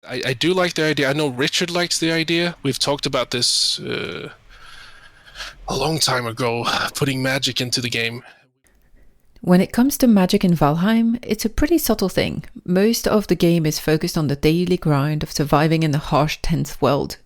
I do like the idea. I know Richard likes the idea. We've talked about this a long time ago, putting magic into the game. When it comes to magic in Valheim, it's a pretty subtle thing. Most of the game is focused on the daily grind of surviving in the harsh, tense world.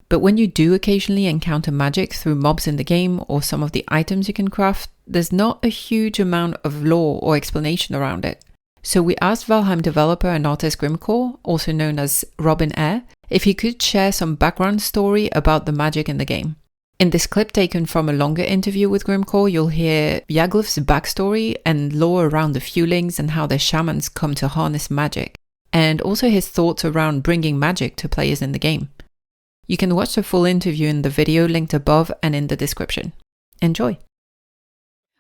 But when you do occasionally encounter magic through mobs in the game or some of the items you can craft, there's not a huge amount of lore or explanation around it. So we asked Valheim developer and artist Grimcore, also known as Robin Eyre, if he could share some background story about the magic in the game. In this clip taken from a longer interview with Grimcore, you'll hear Yagluf's backstory and lore around the Fulings and how their shamans come to harness magic, and also his thoughts around bringing magic to players in the game. You can watch the full interview in the video linked above and in the description. Enjoy!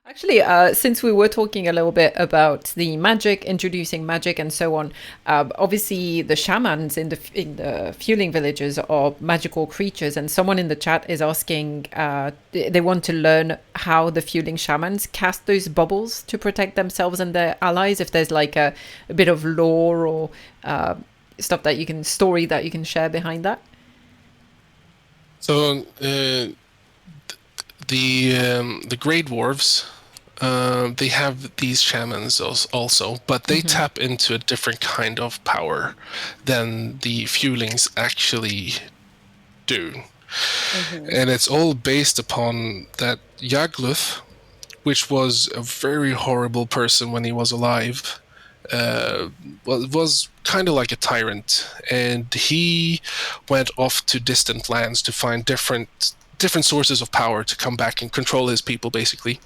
Actually, since we were talking a little bit about the magic, introducing magic and so on, obviously the shamans in the Fueling villages are magical creatures, and someone in the chat is asking, they want to learn how the Fueling shamans cast those bubbles to protect themselves and their allies, if there's like a bit of lore or stuff that you can, story that you can share behind that. So the Grey Dwarves, they have these shamans also, but they tap into a different kind of power than the Fulings actually do. And it's all based upon that Yagluf, which was a very horrible person when he was alive, was kind of like a tyrant, and he went off to distant lands to find different sources of power to come back and control his people, basically.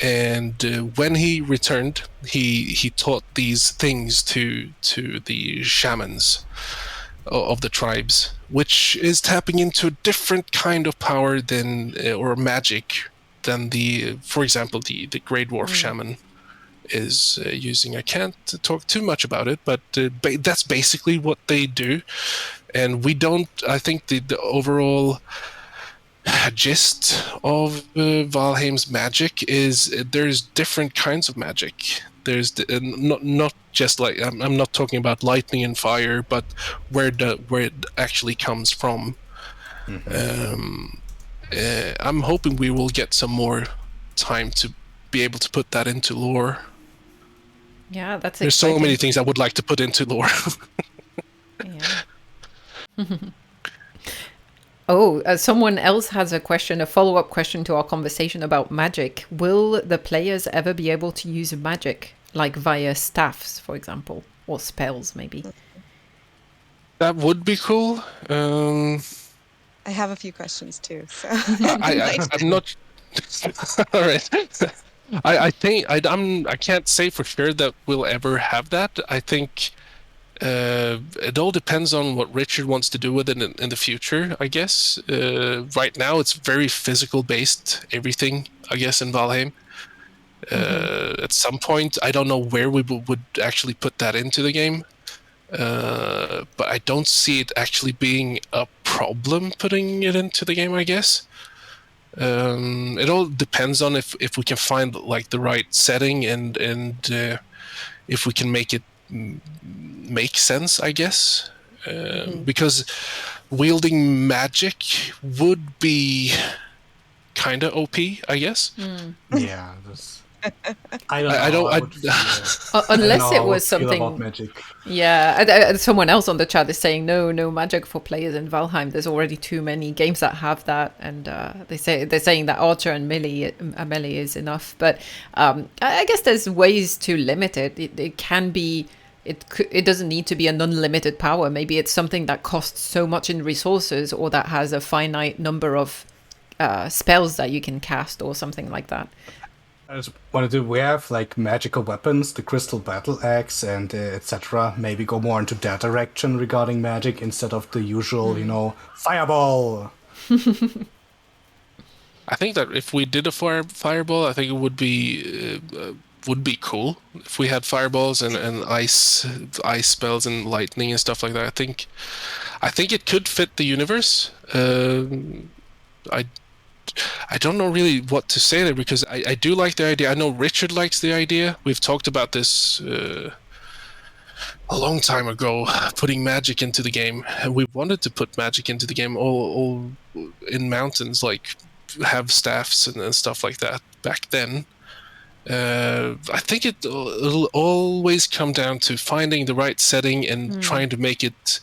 And when he returned, he taught these things to the shamans of the tribes, which is tapping into a different kind of power than or magic than for example, the Grey Dwarf shaman is using. I can't talk too much about it, but that's basically what they do. And we don't. I think the overall gist of Valheim's magic is there's different kinds of magic. There's not just like I'm not talking about lightning and fire, but where it actually comes from. I'm hoping we will get some more time to be able to put that into lore. Yeah, that's There's exciting. so many things I would like to put into lore. Yeah. Oh, someone else has a question, a follow-up question to our conversation about magic. Will the players ever be able to use magic, like via staffs, for example, or spells, maybe? That would be cool. I have a few questions too. So I'm not. All right. I think I can't say for sure that we'll ever have that. I think it all depends on what Richard wants to do with it in the future, I guess. Right now, it's very physical based, everything, I guess, in Valheim. At some point, I don't know where we would actually put that into the game. But I don't see it actually being a problem putting it into the game, I guess. It all depends on if we can find like the right setting and if we can make it make sense, I guess. Because wielding magic would be kind of OP, I guess. Yeah, I don't know. Unless it was something about magic. Yeah, someone else on the chat is saying no magic for players in Valheim. There's already too many games that have that, and they're saying that Archer and melee is enough. But I guess there's ways to limit it. It can be. It doesn't need to be an unlimited power. Maybe it's something that costs so much in resources, or that has a finite number of spells that you can cast, or something like that. I just wanted to, we have like magical weapons, the crystal battle axe and etc. Maybe go more into that direction regarding magic instead of the usual, fireball. I think that if we did a fireball, I think it would be cool if we had fireballs and ice spells and lightning and stuff like that. I think it could fit the universe. I don't know really what to say there, because I do like the idea. I know Richard likes the idea. We've talked about this a long time ago, putting magic into the game. And we wanted to put magic into the game all in mountains, like have staffs and stuff like that back then. I think it'll always come down to finding the right setting and trying to make it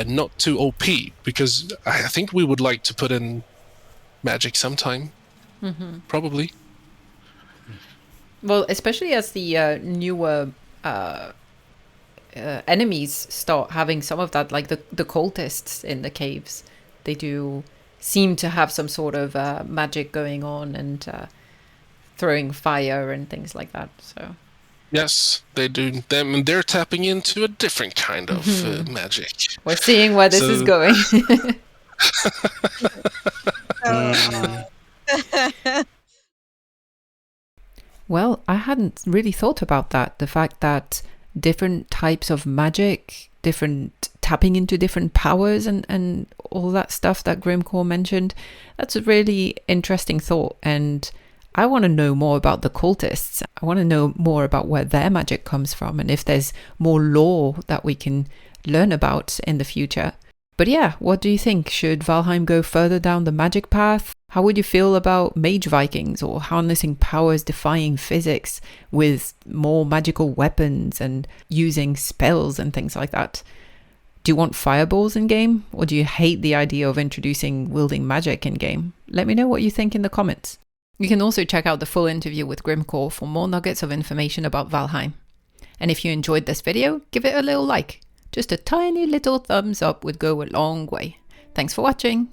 not too OP, because I think we would like to put in magic sometime, probably. Well, especially as the newer enemies start having some of that, like the cultists in the caves. They do seem to have some sort of magic going on and throwing fire and things like that. So Yes, they do. They're tapping into a different kind of magic. we're seeing where this is going. Well, I hadn't really thought about that. The fact that different types of magic, different tapping into different powers and all that stuff that Grimcore mentioned, that's a really interesting thought. And I want to know more about the cultists. I want to know more about where their magic comes from and if there's more lore that we can learn about in the future. But yeah, what do you think? Should Valheim go further down the magic path? How would you feel about mage Vikings or harnessing powers defying physics with more magical weapons and using spells and things like that? Do you want fireballs in game, or do you hate the idea of introducing wielding magic in game? Let me know what you think in the comments. You can also check out the full interview with Grimcore for more nuggets of information about Valheim. And if you enjoyed this video, give it a little like. Just a tiny little thumbs up would go a long way. Thanks for watching.